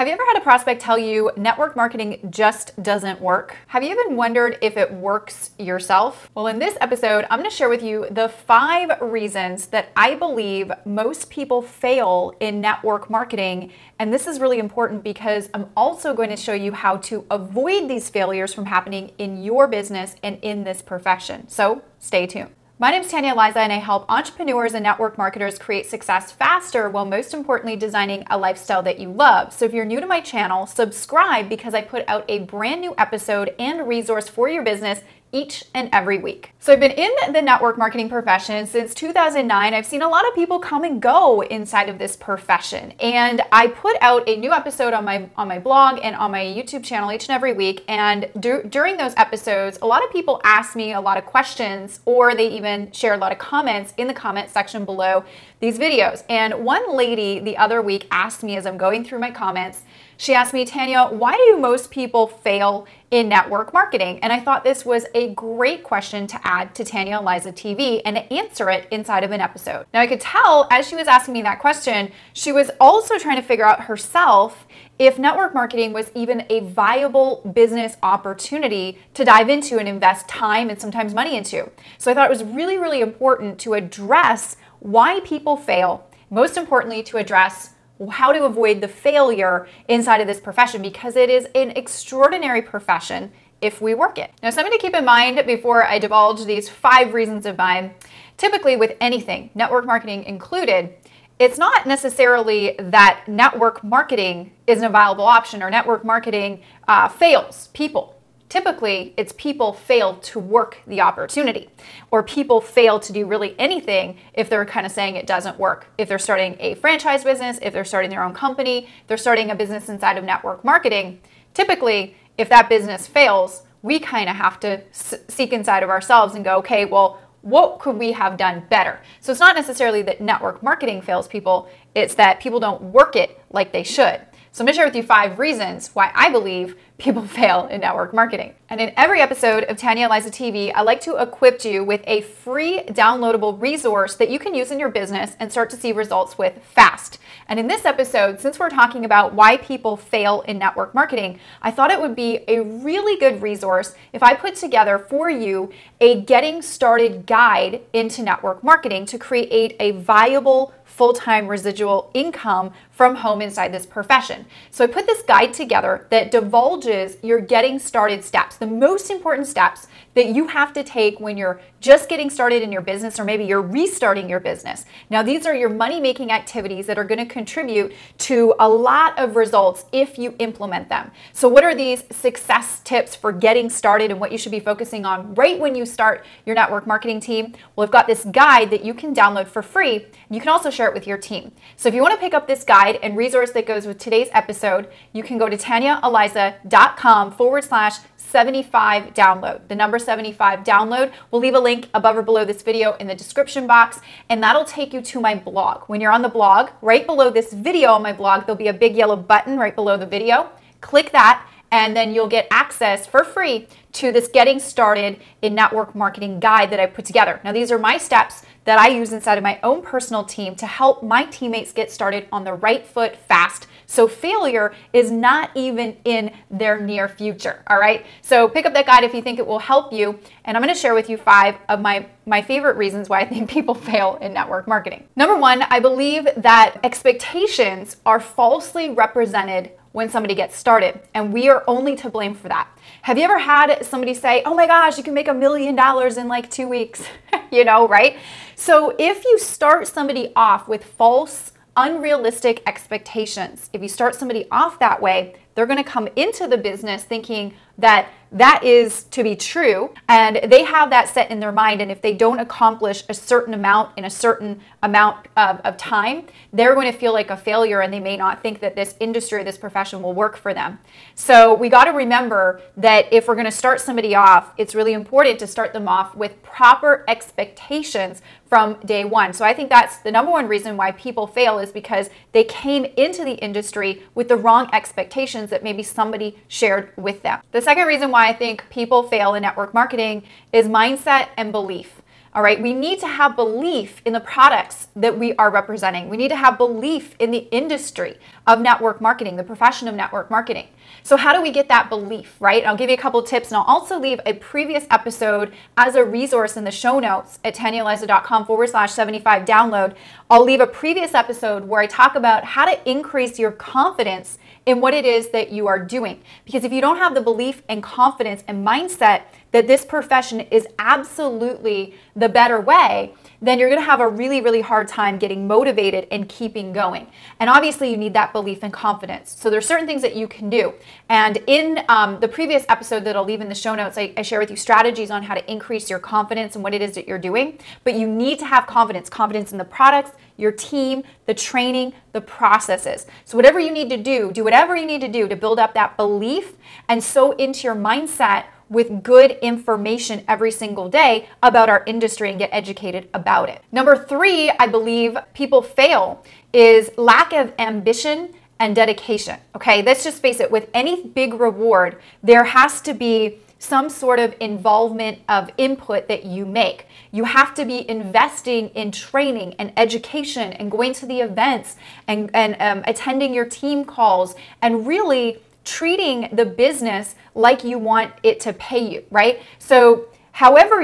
Have you ever had a prospect tell you network marketing just doesn't work? Have you even wondered if it works yourself? Well, in this episode, I'm going to share with you the 5 reasons that I believe most people fail in network marketing. And this is really important because I'm also going to show you how to avoid these failures from happening in your business and in this profession. So stay tuned. My name is Tanya Aliza, and I help entrepreneurs and network marketers create success faster while most importantly designing a lifestyle that you love. So if you're new to my channel, subscribe because I put out a brand new episode and resource for your business each and every week. So I've been in the network marketing profession since 2009. I've seen a lot of people come and go inside of this profession. And I put out a new episode on my blog and on my YouTube channel each and every week. And during those episodes, a lot of people ask me a lot of questions, or they even share a lot of comments in the comment section below these videos. And one lady the other week asked me, as I'm going through my comments, she asked me, Tanya, why do most people fail in network marketing? And I thought this was a great question to add to Tanya Aliza TV and to answer it inside of an episode. Now I could tell as she was asking me that question, she was also trying to figure out herself if network marketing was even a viable business opportunity to dive into and invest time and sometimes money into. So I thought it was really, really important to address why people fail, most importantly to address how to avoid the failure inside of this profession, because it is an extraordinary profession if we work it. Now, something to keep in mind before I divulge these 5 reasons of mine, typically with anything, network marketing included, it's not necessarily that network marketing isn't a viable option or network marketing fails people. Typically, it's people fail to work the opportunity, or people fail to do really anything if they're kind of saying it doesn't work. If they're starting a franchise business, if they're starting their own company, if they're starting a business inside of network marketing, typically, if that business fails, we kind of have to seek inside of ourselves and go, okay, well, what could we have done better? So it's not necessarily that network marketing fails people, it's that people don't work it like they should. So I'm going to share with you 5 reasons why I believe people fail in network marketing. And in every episode of Tanya Aliza TV, I like to equip you with a free downloadable resource that you can use in your business and start to see results with fast. And in this episode, since we're talking about why people fail in network marketing, I thought it would be a really good resource if I put together for you a getting started guide into network marketing to create a viable full-time residual income from home inside this profession. So I put this guide together that divulges your getting started steps, the most important steps that you have to take when you're just getting started in your business, or maybe you're restarting your business. Now, these are your money-making activities that are going to contribute to a lot of results if you implement them. So what are these success tips for getting started and what you should be focusing on right when you start your network marketing team? Well, I've got this guide that you can download for free, and you can also share it with your team. So if you want to pick up this guide and resource that goes with today's episode, you can go to tanyaaliza.com/75 download. The number 75 download. We'll leave a link above or below this video in the description box, and that'll take you to my blog. When you're on the blog, right below this video on my blog, there'll be a big yellow button right below the video. Click that, and then you'll get access for free to this getting started in network marketing guide that I put together. Now, these are my steps that I use inside of my own personal team to help my teammates get started on the right foot fast, so failure is not even in their near future, all right? So pick up that guide if you think it will help you, and I'm gonna share with you 5 of my favorite reasons why I think people fail in network marketing. Number 1, I believe that expectations are falsely represented when somebody gets started, and we are only to blame for that. Have you ever had somebody say, oh my gosh, you can make $1 million in like 2 weeks, you know, right? So if you start somebody off with false, unrealistic expectations, if you start somebody off that way, they're going to come into the business thinking that that is to be true, and they have that set in their mind, and if they don't accomplish a certain amount in a certain amount of time, they're going to feel like a failure, and they may not think that this industry or this profession will work for them. So we got to remember that if we're going to start somebody off, it's really important to start them off with proper expectations from day one. So I think that's the number 1 reason why people fail, is because they came into the industry with the wrong expectations that maybe somebody shared with them. The second reason why I think people fail in network marketing is mindset and belief. All right, we need to have belief in the products that we are representing. We need to have belief in the industry of network marketing, the profession of network marketing. So how do we get that belief, right? I'll give you a couple of tips, and I'll also leave a previous episode as a resource in the show notes at TanyaAliza.com/75 download. I'll leave a previous episode where I talk about how to increase your confidence in what it is that you are doing. Because if you don't have the belief and confidence and mindset that this profession is absolutely the better way, then you're going to have a really, really hard time getting motivated and keeping going. And obviously you need that belief and confidence. So there's certain things that you can do. And in the previous episode that I'll leave in the show notes, I share with you strategies on how to increase your confidence in what it is that you're doing. But you need to have confidence in the products, your team, the training, the processes. So whatever you need to do whatever you need to do to build up that belief and so into your mindset with good information every single day about our industry and get educated about it. Number 3, I believe people fail is lack of ambition and dedication. Okay, let's just face it, with any big reward, there has to be some sort of involvement of input that you make. You have to be investing in training and education and going to the events and attending your team calls and really treating the business like you want it to pay you, right? So however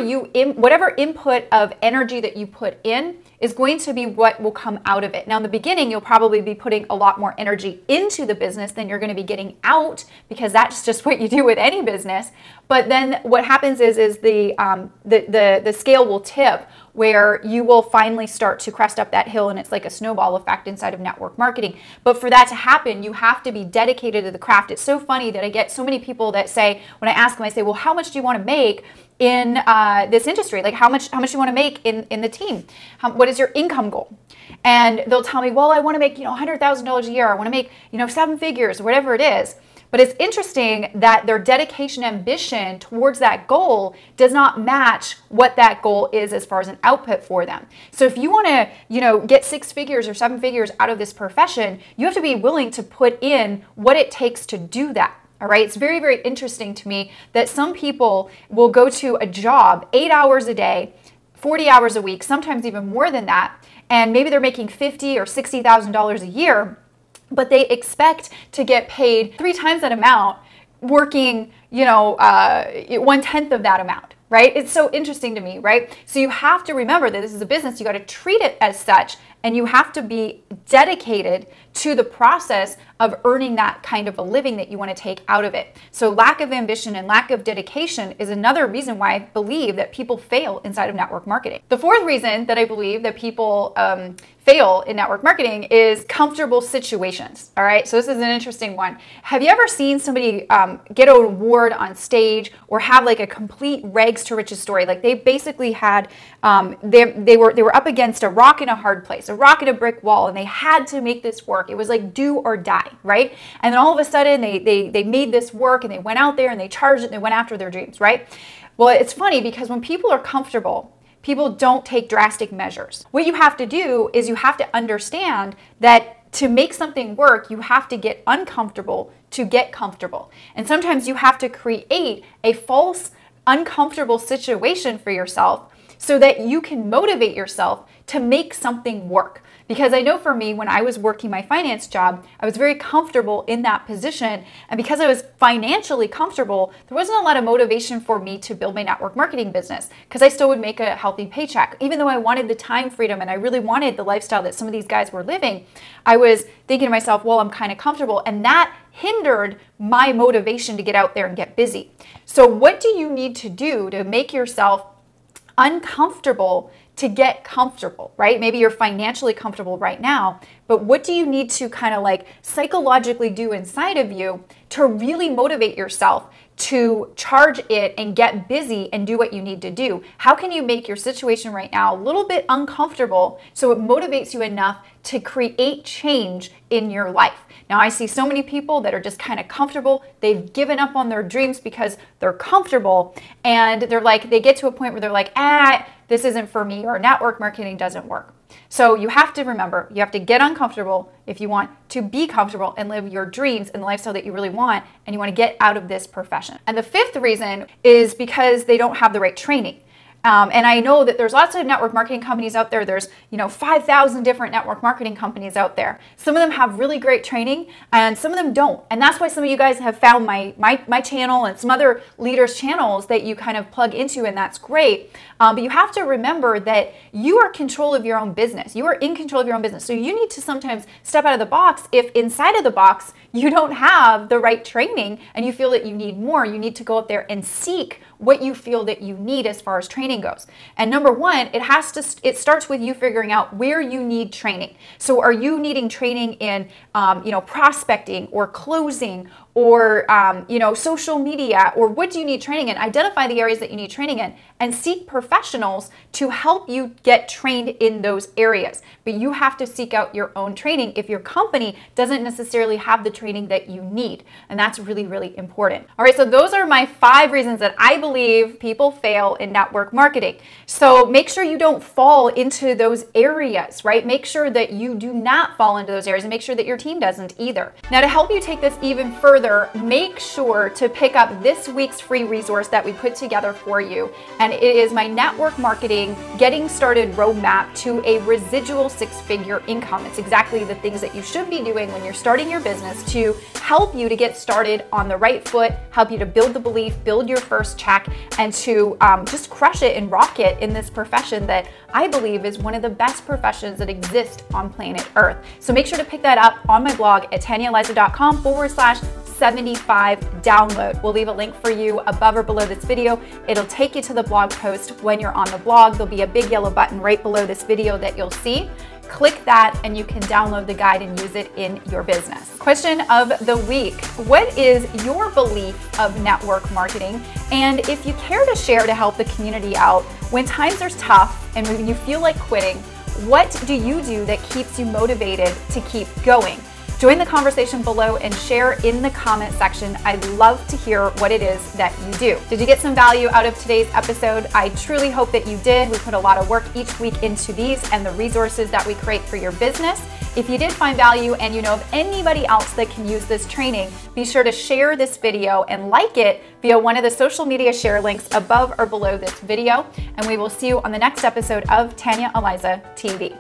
whatever input of energy that you put in is going to be what will come out of it. Now in the beginning, you'll probably be putting a lot more energy into the business than you're going to be getting out, because that's just what you do with any business. But then what happens is the scale will tip, where you will finally start to crest up that hill, and it's like a snowball effect inside of network marketing. But for that to happen, you have to be dedicated to the craft. It's so funny that I get so many people that say, when I ask them, I say, well, how much do you want to make in this industry? Like how much do you want to make in the team? What is your income goal? And they'll tell me, well, I want to make, $100,000 a year. I want to make, 7 figures, or whatever it is. But it's interesting that their dedication, ambition towards that goal does not match what that goal is as far as an output for them. So if you want to, get 6 figures or 7 figures out of this profession, you have to be willing to put in what it takes to do that. All right. It's very, very interesting to me that some people will go to a job 8 hours a day, 40 hours a week, sometimes even more than that. And maybe they're making $50,000 or $60,000 a year, but they expect to get paid 3 times that amount working, 1/10 of that amount, right? It's so interesting to me, right? So you have to remember that this is a business. You got to treat it as such, and you have to be dedicated to the process of earning that kind of a living that you want to take out of it. So lack of ambition and lack of dedication is another reason why I believe that people fail inside of network marketing. The 4th reason that I believe that people fail in network marketing is comfortable situations. All right, so this is an interesting one. Have you ever seen somebody get an award on stage or have like a complete rags to riches story? Like they basically had, they were up against a rock and a hard place, a rock and a brick wall, and they had to make this work. It was like do or die, right? And then all of a sudden they made this work, and they went out there and they charged it and they went after their dreams, right? Well, it's funny because when people are comfortable, people don't take drastic measures. What you have to do is you have to understand that to make something work, you have to get uncomfortable to get comfortable. And sometimes you have to create a false, uncomfortable situation for yourself so that you can motivate yourself to make something work. Because I know for me, when I was working my finance job, I was very comfortable in that position. And because I was financially comfortable, there wasn't a lot of motivation for me to build my network marketing business, because I still would make a healthy paycheck. Even though I wanted the time freedom and I really wanted the lifestyle that some of these guys were living, I was thinking to myself, well, I'm kind of comfortable. And that hindered my motivation to get out there and get busy. So what do you need to do to make yourself uncomfortable to get comfortable, right? Maybe you're financially comfortable right now, but what do you need to kind of like psychologically do inside of you to really motivate yourself to charge it and get busy and do what you need to do? How can you make your situation right now a little bit uncomfortable so it motivates you enough to create change in your life? Now, I see so many people that are just kind of comfortable. They've given up on their dreams because they're comfortable, and they're like, they get to a point where they're like, this isn't for me, or network marketing doesn't work. So you have to remember, you have to get uncomfortable if you want to be comfortable and live your dreams and the lifestyle that you really want, and you want to get out of this profession. And the 5th reason is because they don't have the right training. And I know that there's lots of network marketing companies out there. There's, 5,000 different network marketing companies out there. Some of them have really great training and some of them don't. And that's why some of you guys have found my channel and some other leaders' channels that you kind of plug into, and that's great. But you have to remember that you are in control of your own business. You are in control of your own business. So you need to sometimes step out of the box. If inside of the box you don't have the right training and you feel that you need more, you need to go out there and seek what you feel that you need as far as training goes. And number one, it starts with you figuring out where you need training. So are you needing training in prospecting or closing or social media, or what do you need training in? Identify the areas that you need training in and seek professionals to help you get trained in those areas. But you have to seek out your own training if your company doesn't necessarily have the training that you need. And that's really, really important. All right, so those are my 5 reasons that I believe people fail in network marketing. So make sure you don't fall into those areas, right? Make sure that you do not fall into those areas, and make sure that your team doesn't either. Now, to help you take this even further, make sure to pick up this week's free resource that we put together for you. And it is my network marketing getting started roadmap to a residual 6-figure income. It's exactly the things that you should be doing when you're starting your business to help you to get started on the right foot, help you to build the belief, build your first check, and to just crush it and rock it in this profession that I believe is one of the best professions that exist on planet Earth. So make sure to pick that up on my blog at TanyaAliza.com/75 download. We'll leave a link for you above or below this video. It'll take you to the blog post when you're on the blog. There'll be a big yellow button right below this video that you'll see. Click that and you can download the guide and use it in your business. Question of the week: what is your belief of network marketing? And if you care to share to help the community out, when times are tough and when you feel like quitting, what do you do that keeps you motivated to keep going? Join the conversation below and share in the comment section. I'd love to hear what it is that you do. Did you get some value out of today's episode? I truly hope that you did. We put a lot of work each week into these and the resources that we create for your business. If you did find value and you know of anybody else that can use this training, be sure to share this video and like it via one of the social media share links above or below this video. And we will see you on the next episode of Tanya Aliza TV.